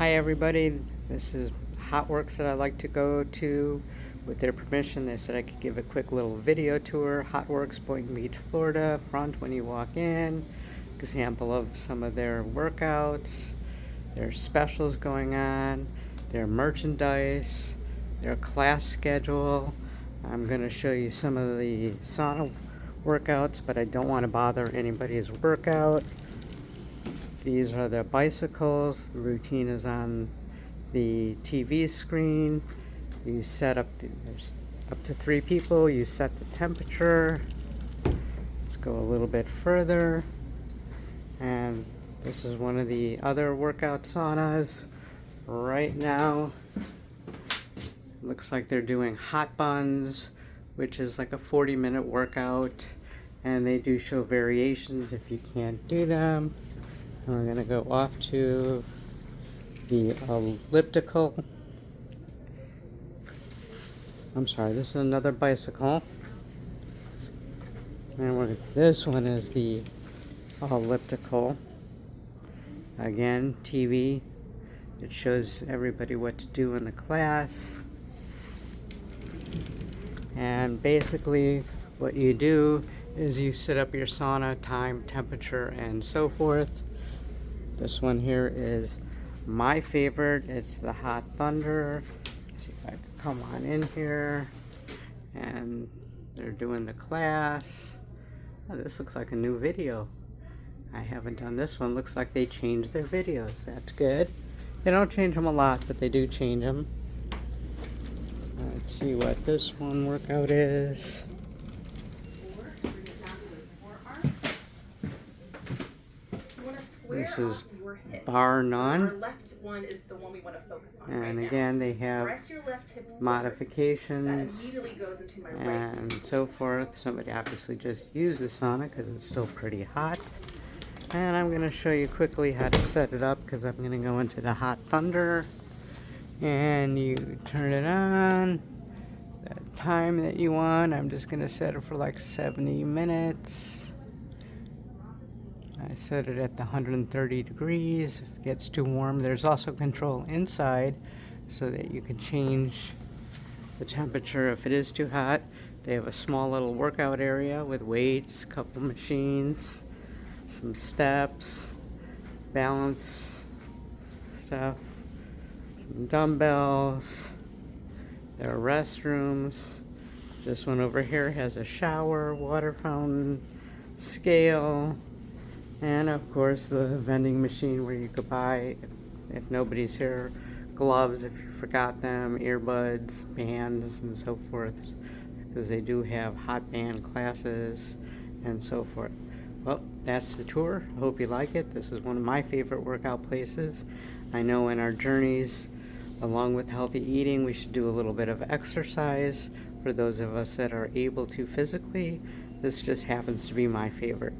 Hi everybody, this is Hotworx that I like to go to. With their permission, they said I could give a quick little video tour. Hotworx Boynton Beach, Florida, front when you walk in. Example of some of their workouts, their specials going on, their merchandise, their class schedule. I'm going to show you some of the sauna workouts, but I don't want to bother anybody's workout. These are the bicycles. The routine is on the TV screen. You set up, there's up to 3 people. You set the temperature. Let's go a little bit further. And this is one of the other workout saunas. Right now, looks like they're doing hot buns, which is like a 40-minute workout. And they do show variations if you can't do them. And we're going to go off to the elliptical. I'm sorry, this is another bicycle. And this one is the elliptical. Again, TV. It shows everybody what to do in the class. And basically what you do is you set up your sauna, time, temperature, and so forth. This one here is my favorite. It's the Hot Thunder. Let's see if I can come on in here. And they're doing the class. Oh, this looks like a new video. I haven't done this one. Looks like they changed their videos. That's good. They don't change them a lot, but they do change them. Let's see what this one workout is. This is bar none. And again, they have modifications and so forth. Somebody obviously just used the sauna because it's still pretty hot. And I'm going to show you quickly how to set it up because I'm going to go into the Hot Thunder. And you turn it on. The time that you want, I'm just going to set it for like 70 minutes. I set it at the 130 degrees. If it gets too warm, there's also control inside so that you can change the temperature if it is too hot. They have a small little workout area with weights, a couple machines, some steps, balance stuff, some dumbbells. There are restrooms. This one over here has a shower, water fountain, scale, and of course the vending machine where you could buy, if nobody's here, gloves if you forgot them, earbuds, bands, and so forth, because they do have hot band classes and so forth. Well, that's the tour. I hope you like it. This is one of my favorite workout places. I know in our journeys, along with healthy eating, we should do a little bit of exercise for those of us that are able to physically. This just happens to be my favorite.